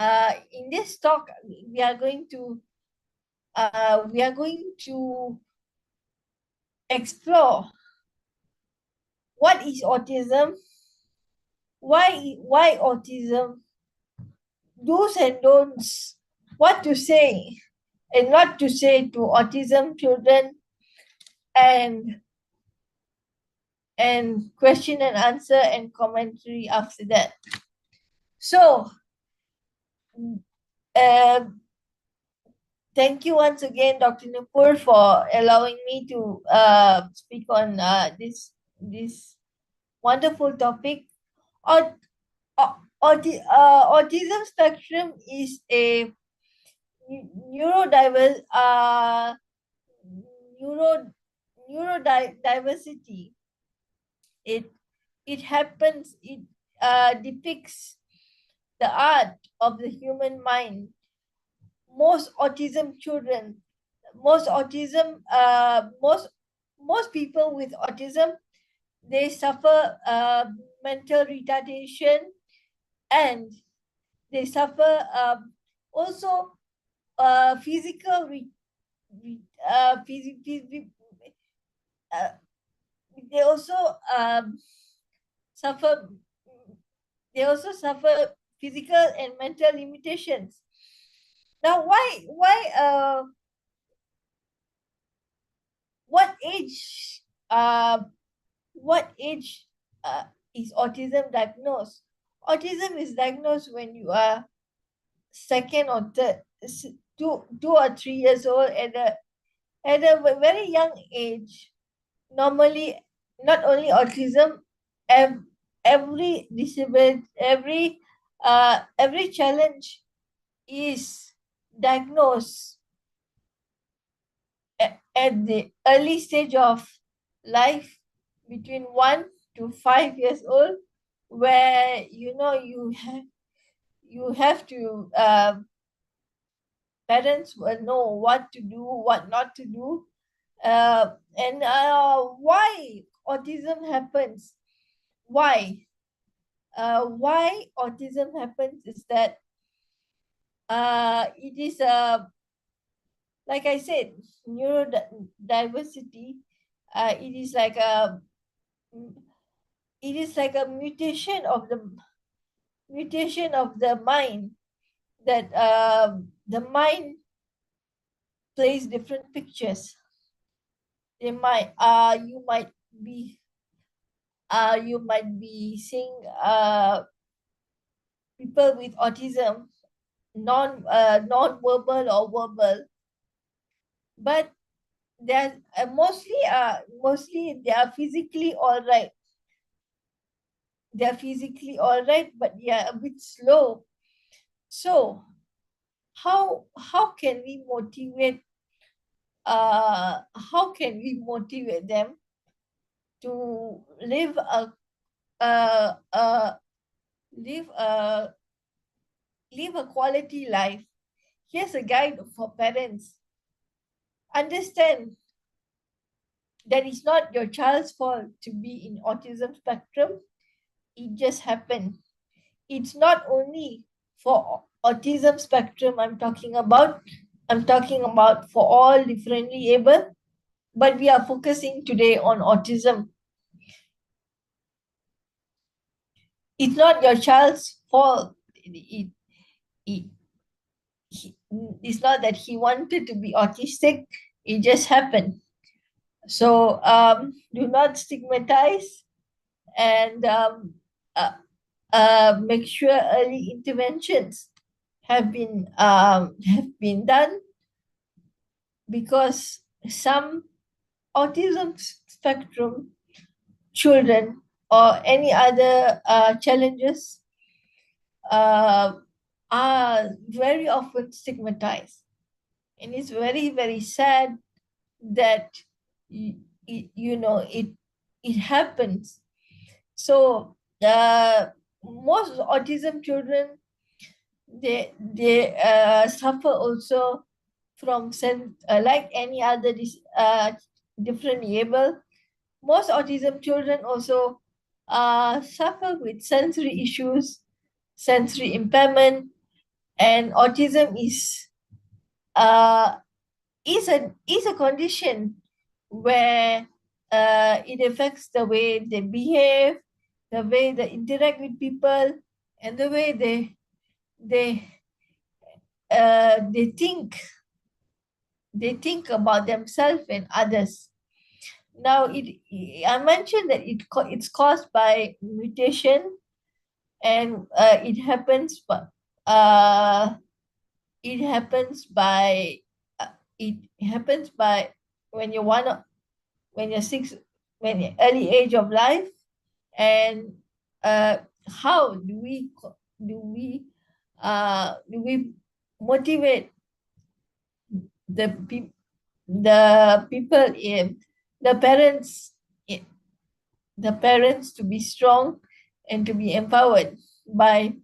in this talk, we are going to explore what is autism, why autism, do's and don'ts, what to say and not to say to autism children, and question and answer and commentary after that. So, uh, thank you once again, Dr. Nupur, for allowing me to speak on this wonderful topic. Autism spectrum is a neurodiverse neuro neurodiversity. It happens. It depicts the art of the human mind. Most autism children, most autism, most people with autism, they suffer mental retardation, and they suffer also physical they also suffer physical and mental limitations. Now, what age is autism diagnosed? Autism is diagnosed when you are second or third, 2 or 3 years old, at a very young age. Normally, not only autism, every disability, every challenge is diagnosed at the early stage of life, between 1 to 5 years old, where you have to parents will know what to do, what not to do, and why autism happens. Why autism happens is that it is like I said, neurodiversity. It is like a mutation of the mind, that the mind plays different pictures. They might you might be seeing people with autism non-verbal or verbal, but they're mostly they are physically all right. They're physically all right, but they are a bit slow. So how can we motivate them to live a live a quality life? Here's a guide for parents. Understand that it's not your child's fault to be in autism spectrum. It just happened. It's not only for autism spectrum I'm talking about for all differently able, but we are focusing today on autism. It's not your child's fault. It's not that he wanted to be autistic. It just happened. So do not stigmatize, and make sure early interventions have been done, because some autism spectrum children or any other challenges are very often stigmatized, and it's very, very sad that it happens. So most autism children, they suffer also from like any other different able. Most autism children also suffer with sensory issues, sensory impairment, And autism uh, is a condition where it affects the way they behave, the way they interact with people, and the way they they think about themselves and others. Now, I mentioned that it's caused by mutation, and uh, it happens by it happens by when you're when you're six when you're early age of life. And how do we motivate the people the people in the parents the parents to be strong and to be empowered by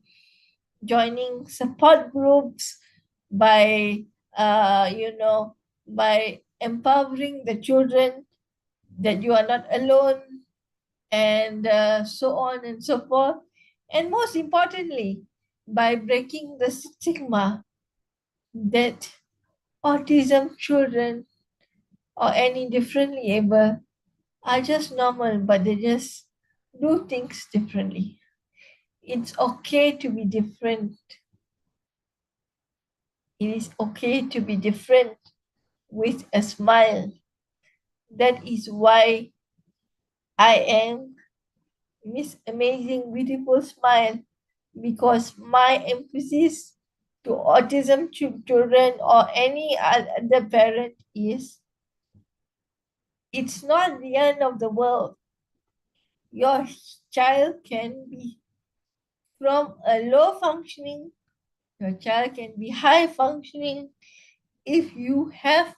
joining support groups, by by empowering the children that you are not alone, and so on and so forth. And most importantly, by breaking the stigma that autism children or any differently able are just normal, but they just do things differently. It's okay to be different. It is okay to be different with a smile. That is why I am Miss Amazing Beautiful Smile, because my emphasis to autism children or any other parent is it's not the end of the world. Your child can be from a low functioning, your child can be high functioning if you have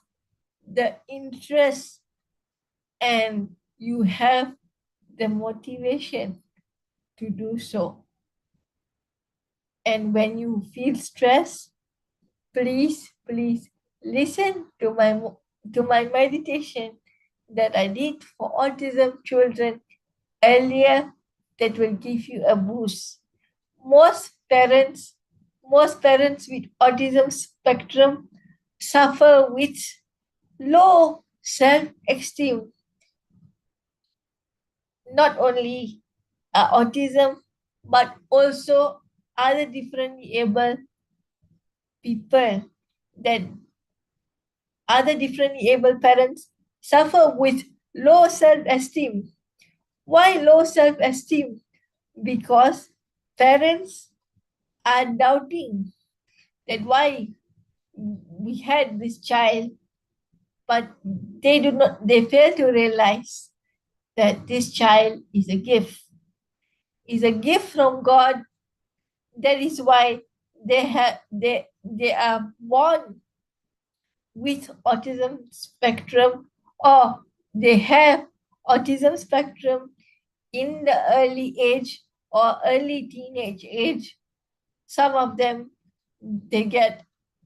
the interest and you have the motivation to do so. And when you feel stressed, please listen to my meditation that I did for autism children earlier, that will give you a boost. Most parents, most parents with autism spectrum suffer with low self-esteem, not only autism, but also other differently able people, that other differently able parents suffer with low self-esteem. Why low self-esteem? Because parents are doubting that why we had this child, but they fail to realize that this child is a gift from God. That is why they are born with autism spectrum, or they have autism spectrum in the early age or early teenage age. Some of them, they get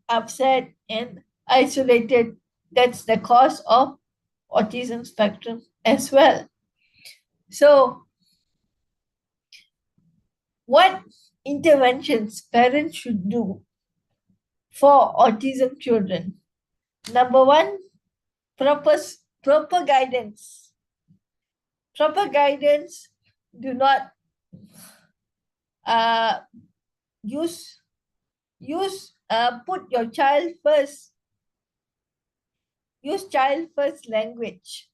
upset and isolated. That's the cause of autism spectrum as well. So, what interventions parents should do for autism children? Number one, proper proper guidance. Proper guidance. Do not uh, use put your child first. Use child first language.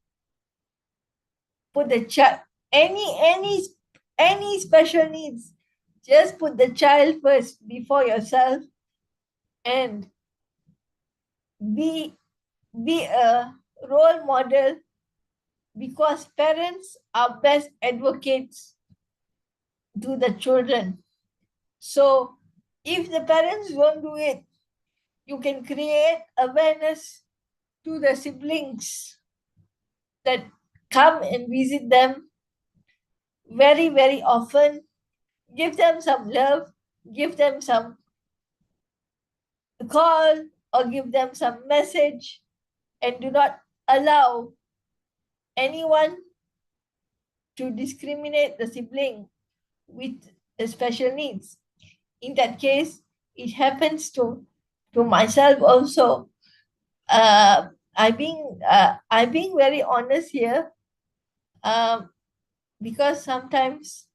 Put the child any special needs. Just put the child first before yourself, and be a role model, because parents are best advocates to the children. So if the parents don't do it, you can create awareness to the siblings that come and visit them very, very often. Give them some love, give them some call, or give them some message, and do not allow anyone to discriminate the sibling with the special needs. In that case, it happens to myself also. I'm being very honest here, um, because sometimes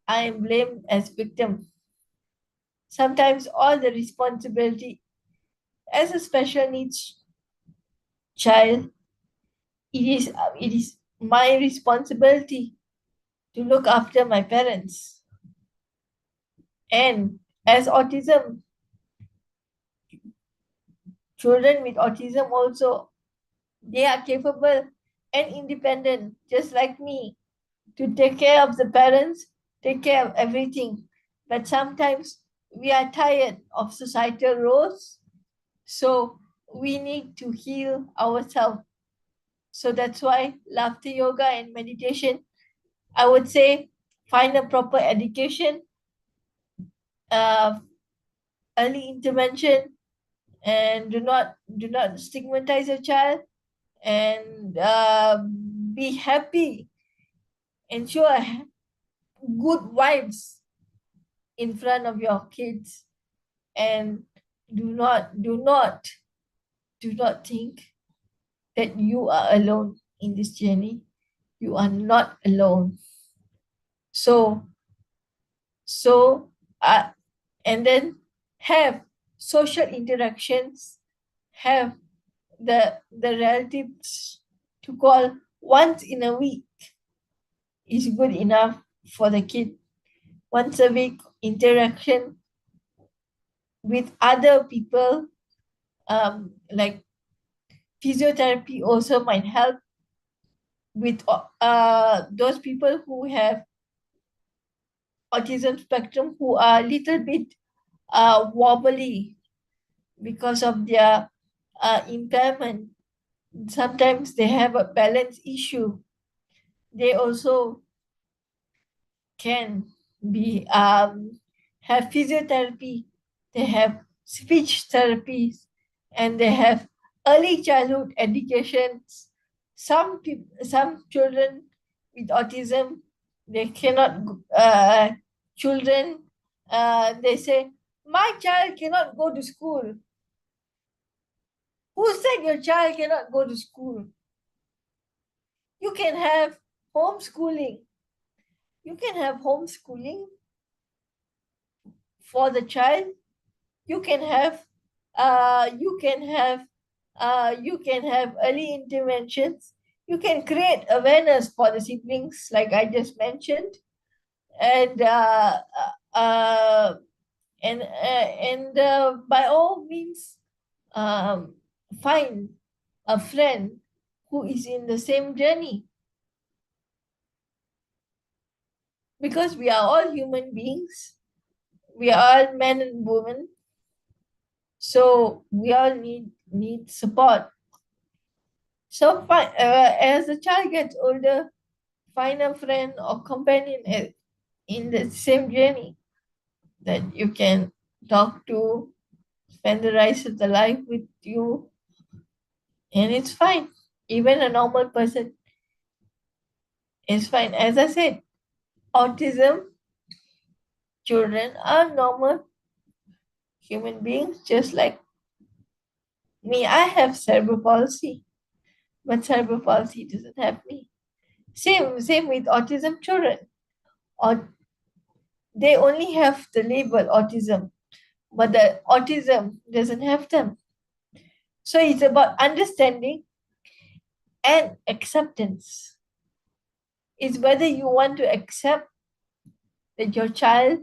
I am blamed as victim. Sometimes all the responsibility as a special needs child, it is my responsibility to look after my parents. And as autism, children with autism also, they are capable and independent, just like me, to take care of the parents, take care of everything. But sometimes we are tired of societal roles, so we need to heal ourselves. So that's why laughter yoga and meditation, I would say, find a proper education, uh, early intervention, and do not stigmatize your child, and be happy, ensure good vibes in front of your kids, and do not think that you are alone in this journey. You are not alone. So so uh, and then have social interactions, have the relatives to call once in a week is good enough for the kid. Once a week interaction with other people, like physiotherapy also might help with those people who have autism spectrum, who are a little bit wobbly because of their impairment. Sometimes they have a balance issue. They also can be have physiotherapy, they have speech therapies, and they have early childhood educations. Some children with autism, they cannot children, they say, my child cannot go to school. Who said your child cannot go to school? You can have homeschooling. You can have homeschooling for the child. You can have uh, you can have you can have early interventions. You can create awareness for the siblings, like I just mentioned, and by all means, um, find a friend who is in the same journey, because we are all human beings. We are all men and women, so we all need support. So as the child gets older, find a friend or companion in the same journey that you can talk to, spend the rest of the life with you, and it's fine. Even a normal person is fine. As I said, autism children are normal human beings, just like me. I have cerebral palsy, but cerebral palsy doesn't have me. Same with autism children. Or they only have the label autism, but the autism doesn't have them. So it's about understanding and acceptance. It's whether you want to accept that your child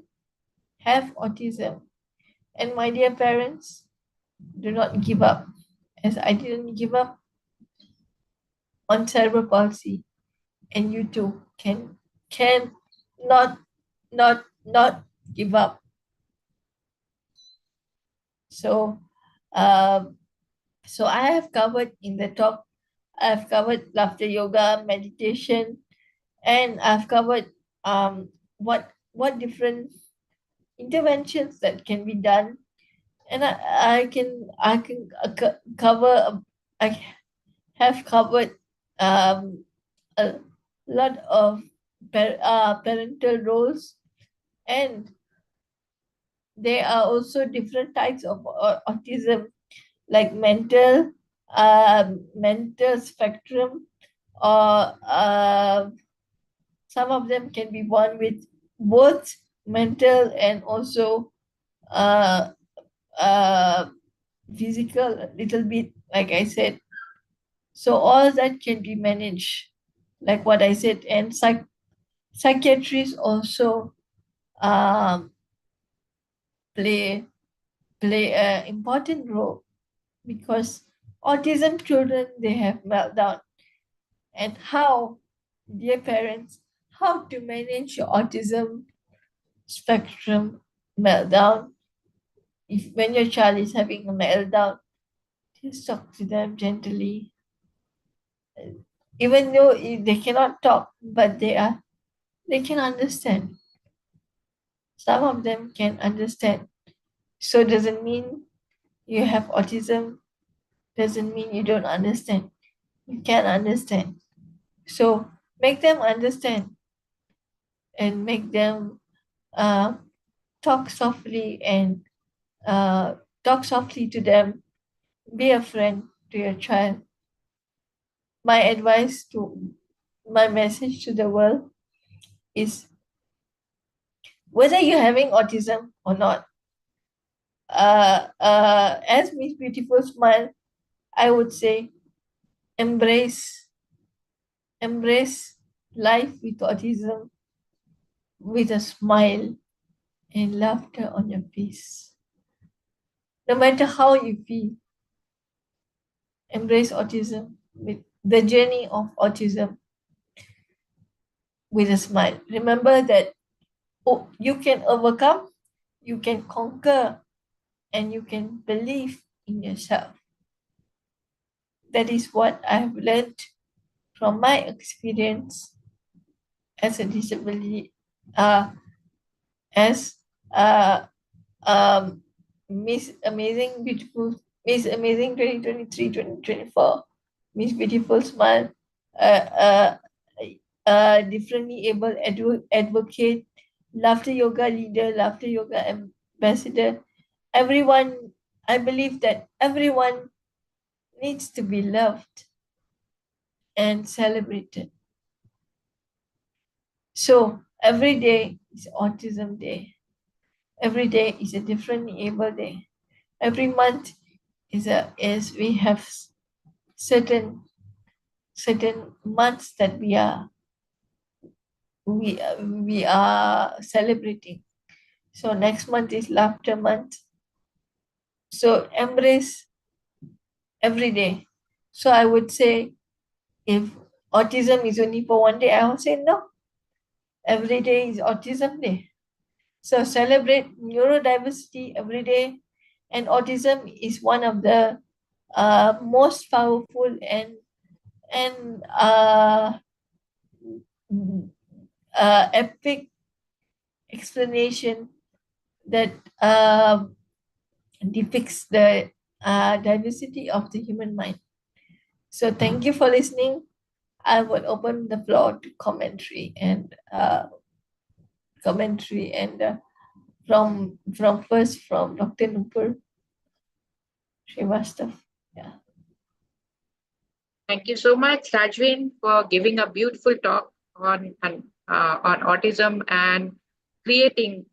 have autism. And my dear parents, do not give up, as I didn't give up on cerebral palsy, and you too can not give up. So um so I have covered in the talk, I've covered laughter yoga, meditation, and I've covered what different interventions that can be done, and I can cover. I have covered a lot of parental roles, and there are also different types of autism, like mental spectrum, or some of them can be born with both mental and also uh, uh, physical, a little bit, like I said. So all that can be managed, like what I said, and psychiatrists also um, play play an important role, because autism children, they have meltdown, and how, dear parents, how to manage your autism spectrum meltdown. If when your child is having a meltdown, just talk to them gently, even though they cannot talk, but they can understand. Some of them can understand. So doesn't mean you have autism, doesn't mean you don't understand. You can understand. So make them understand, and make them uh, talk softly, and uh, talk softly to them. Be a friend to your child. My advice to my message to the world is, whether you're having autism or not, as Miss Beautiful Smile, I would say, embrace embrace life with autism, with a smile and laughter on your face. No matter how you feel, embrace autism, with the journey of autism, with a smile. Remember that, oh, you can overcome, you can conquer, and you can believe in yourself. That is what I have learned from my experience as a disability, uh, as uh, um, Miss Amazing Beautiful, Miss Amazing 2023 2024, Miss Beautiful Smile, uh, uh, differently able advocate, laughter yoga leader, laughter yoga ambassador. Everyone, I believe that everyone needs to be loved and celebrated. So every day is Autism Day. Every day is a differently able day. Every month is we have certain months that we are celebrating. So next month is laughter month. So embrace every day. So I would say, if autism is only for one day, I would say no. Every day is autism day. So celebrate neurodiversity every day, and autism is one of the most powerful and epic explanation that depicts the diversity of the human mind. So thank you for listening. I will open the floor to commentary and from first from Dr. Nupur Srivastava. Yeah. Thank you so much, Rajvin, for giving a beautiful talk on autism and creating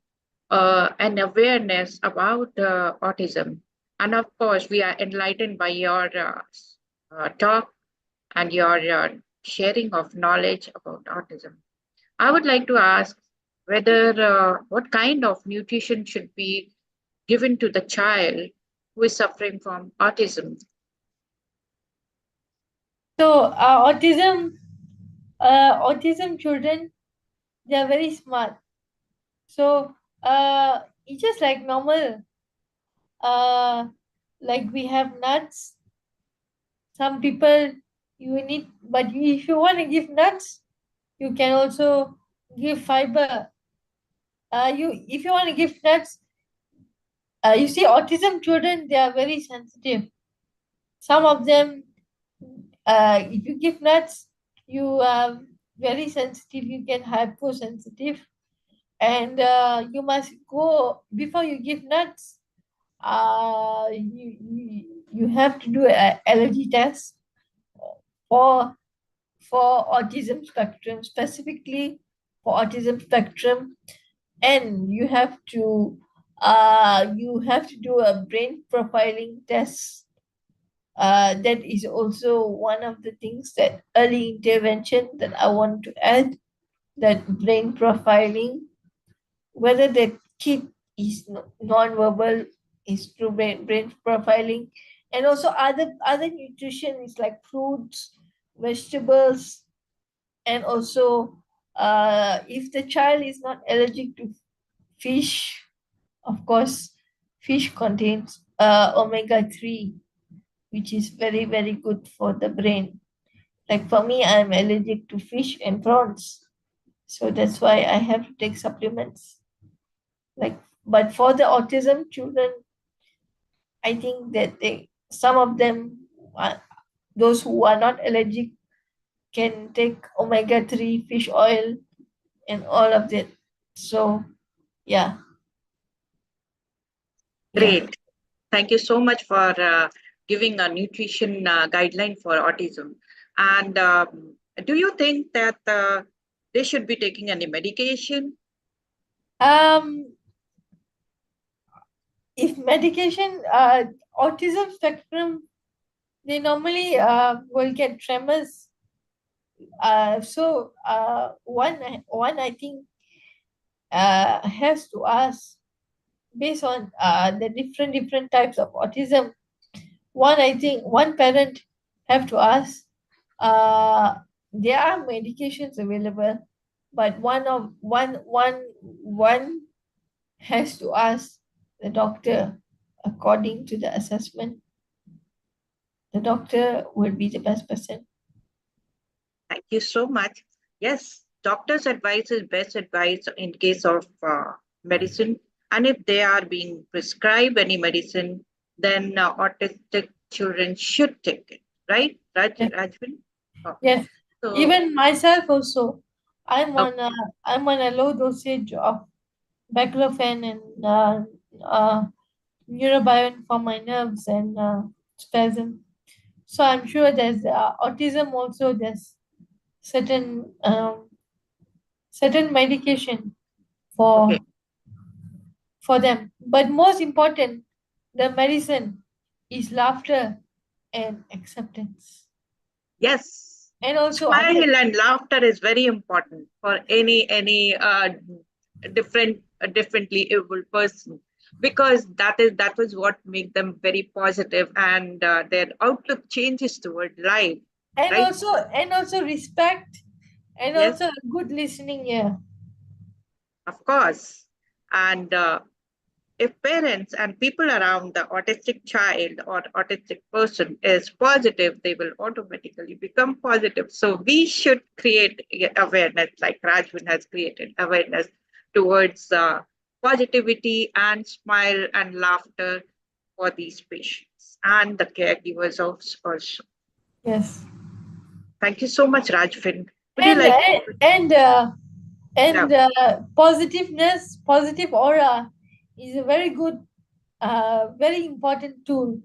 an awareness about autism. And of course, we are enlightened by your talk and your sharing of knowledge about autism. I would like to ask whether what kind of nutrition should be given to the child who is suffering from autism. So autism children, they are very smart. So it's just like normal. Uh, like we have nuts. Some people, you need, but if you want to give nuts, you can also give fiber. You if you want to give nuts, you see, autism children, they are very sensitive. Some of them, if you give nuts, you are very sensitive. You get hypersensitive. and you must go before you give nuts. You have to do an allergy test for autism spectrum, specifically for autism spectrum, and you have to do a brain profiling test. That is also one of the things that early intervention that I want to add, that brain profiling, whether the kid is non-verbal is through brain profiling, and also other nutrition is like fruits, vegetables, and also if the child is not allergic to fish, of course, fish contains omega 3, which is very, very good for the brain. Like for me, I'm allergic to fish and prawns. So that's why I have to take supplements. Like, but for the autism children, I think that some of them, those who are not allergic, can take omega 3 fish oil and all of that. So, yeah, yeah. Great. Thank you so much for giving a nutrition guideline for autism. And do you think that they should be taking any medication? Um, if medication, autism spectrum, they normally will get tremors. One I think has to ask based on the different types of autism. One I think one parent have to ask. Uh, there are medications available, but one has to ask the doctor according to the assessment. The doctor will be the best person. Thank you so much. Yes, doctor's advice is best advice in case of medicine. And if they are being prescribed any medicine, then autistic children should take it, right, Yes, Rajvin? Oh, yes. so, Even myself also, I'm oh, on a I'm on a low dosage of baclofen and neurobion for my nerves and spasm. So I'm sure there's autism also. There's certain certain medication okay. for them. But most important, the medicine is laughter and acceptance, Yes, and also smile and laughter is very important for any differently able person, because that was what make them very positive, and their outlook changes toward life, right? and also respect, and Yes, also a good listening ear. of course. And if parents and people around the autistic child or autistic person is positive, they will automatically become positive. So we should create awareness, like Rajvin has created awareness towards positivity and smile and laughter for these patients and the caregivers also. Yes. Thank you so much, Rajvin. Would you And like? Yeah. positiveness, positive aura is a very good, very important tool.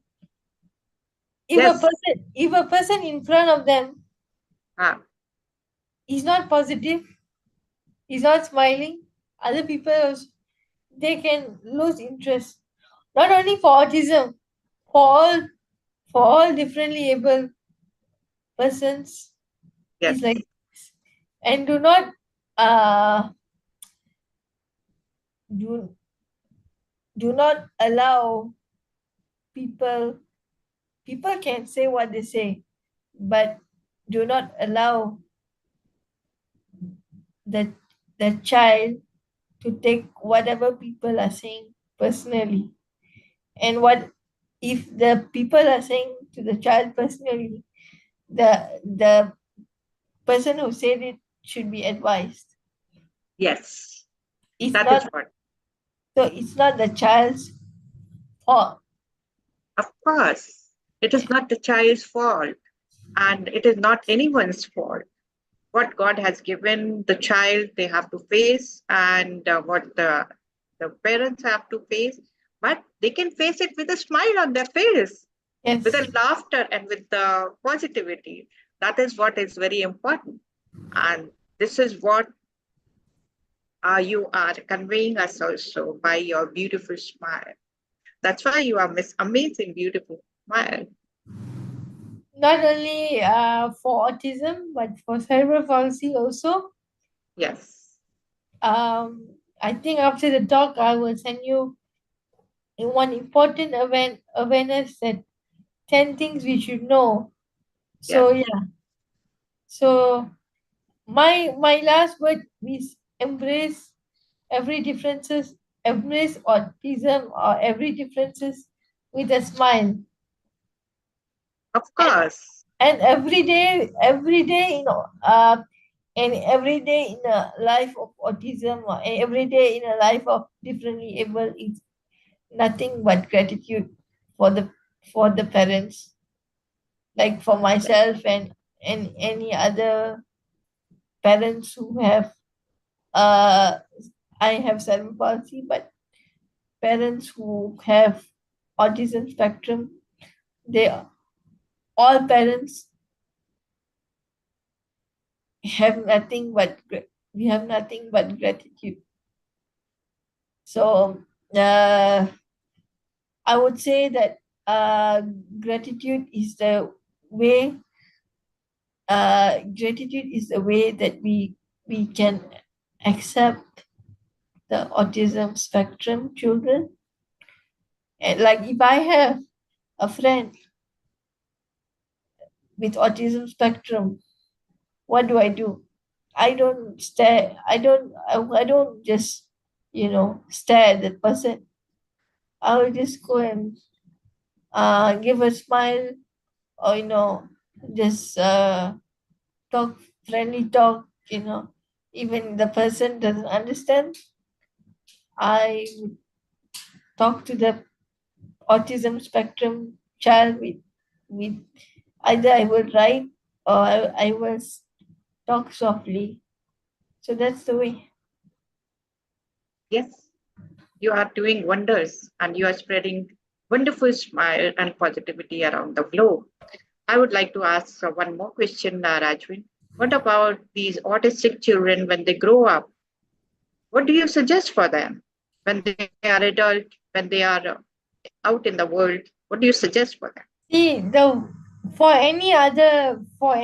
Yes. If a person in front of them Ah, is not positive, is not smiling, other people also, they can lose interest. Not only for autism, for all differently able persons is yes. like this. And uh do do not allow people. People can say what they say, but do not allow the child to take whatever people are saying personally. And what if the people are saying to the child personally, the person who said it should be advised. Yes. It's That is not what. so it's not the child's fault. Of course, it is not the child's fault, and it is not anyone's fault. what God has given the child they have to face, and what the parents have to face. But they can face it with a smile on their face, with Yes. a laughter and with the positivity. That is what is very important. And this is what you are conveying us also by your beautiful smile. That's why you are Miss Amazing Beautiful Smile. Not only for autism, but for cerebral palsy also. Yes, I think after the talk, I will send you one important awareness that 10 things we should know. yes, So yeah. So my last word is embrace every differences, embrace autism or every differences with a smile. of And course. and every day, and every day in a life of autism or every day in a life of differently able is nothing but gratitude for the parents, like for myself and any other parents who have uh I have cerebral palsy, but parents who have autism spectrum, they all parents have nothing but we have nothing but gratitude. So I would say that gratitude is the way. Gratitude is the way that we can accept the autism spectrum children. And like if I have a friend with autism spectrum, what do I do? I don't stare. I don't just stare at the person. I will just go and give a smile, or just talk friendly talk. Even the person doesn't understand, I would talk to the autism spectrum child with either I will write or I will talk softly. So that's the way. Yes, you are doing wonders and you are spreading wonderful smile and positivity around the globe. I would like to ask one more question, Rajvin. What about these autistic children when they grow up? What do you suggest for them when they are adult, when they are out in the world? What do you suggest for them? See, the for any other for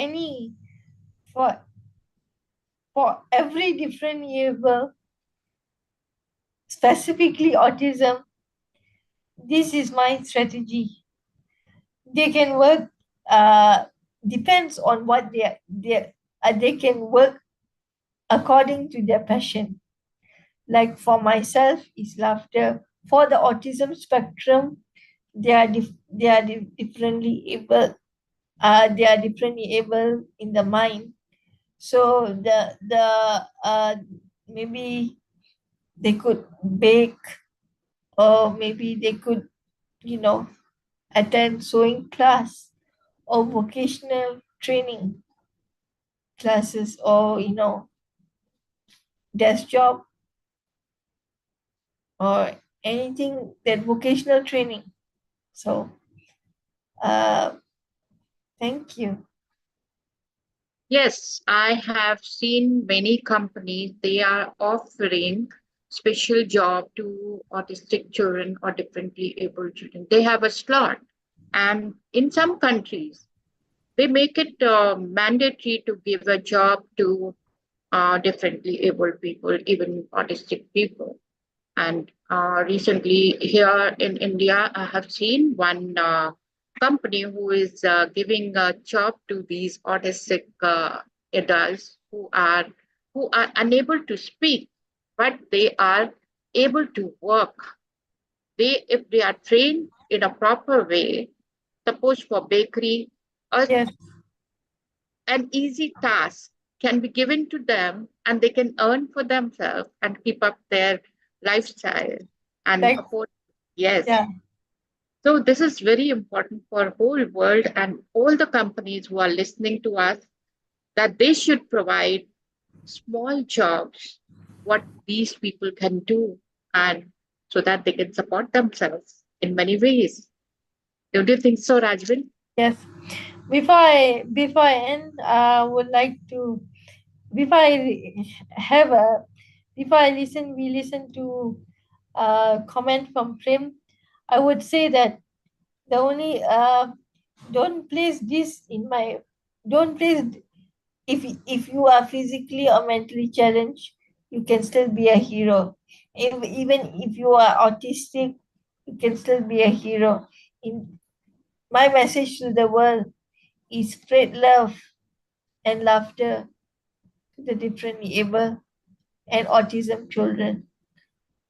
for every different level, specifically autism, this is my strategy. They can work. Depends on what they can work according to their passion. Like for myself, is laughter. For the autism spectrum, differently able. They are differently able in the mind. So maybe they could bake, or maybe they could you know attend sewing class or vocational training classes, or desk job, or anything that vocational training. So uh thank you. Yes, I have seen many companies, they are offering special job to autistic children or differently able children. They have a slot. And in some countries, they make it mandatory to give a job to differently abled people, even autistic people. And recently here in India, I have seen one company who is giving a job to these autistic adults who are unable to speak, but they are able to work. They, if they are trained in a proper way, suppose for bakery, a, Yes, an easy task can be given to them and they can earn for themselves and keep up their lifestyle and like afford. Yes. yeah. So this is very important for whole world and all the companies who are listening to us. that they should provide small jobs, what these people can do, and so that they can support themselves in many ways. Don't you think so, Rajvin? Yes. Before I end, I would like to before I have a before I listen we listen to a comment from Prem. I would say that the only don't place this in my don't place if you are physically or mentally challenged, you can still be a hero. Even if you are autistic, you can still be a hero. In my message to the world is spread love and laughter to the differently able and autism children.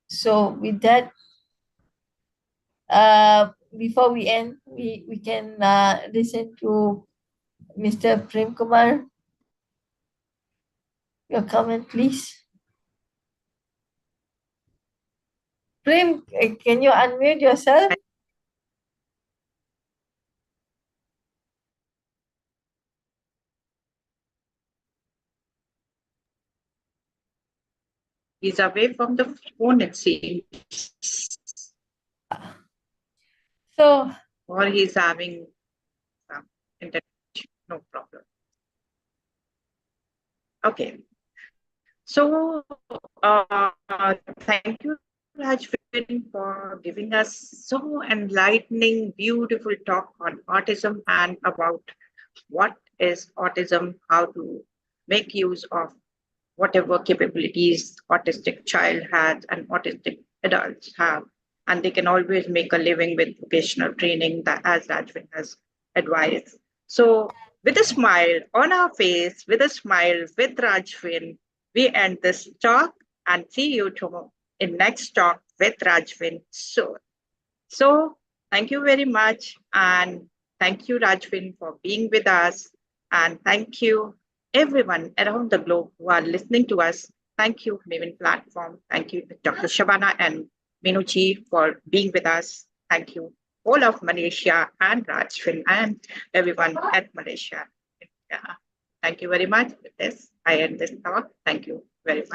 So with that, before we end, we can listen to Mr. Prem Kumar. Your comment, please. Prem, can you unmute yourself? He's away from the phone, it seems, So, or he's having some internet. No problem. Okay. So, thank you, Rajvin, for giving us so enlightening, beautiful talk on autism and about what is autism, how to make use of whatever capabilities autistic child has and autistic adults have. And they can always make a living with vocational training, that as Rajvin has advised. So with a smile on our face, with a smile with Rajvin, we end this talk and see you tomorrow in next talk with Rajvin soon. So thank you very much. And thank you, Rajvin, for being with us. And thank you, everyone around the globe who are listening to us. Thank you, Maven Platform. Thank you, Dr. Shabana and Minuji, for being with us. Thank you, all of Malaysia and Rajvin and everyone at Malaysia. Yeah. Thank you very much. With this, I end this talk. Thank you very much.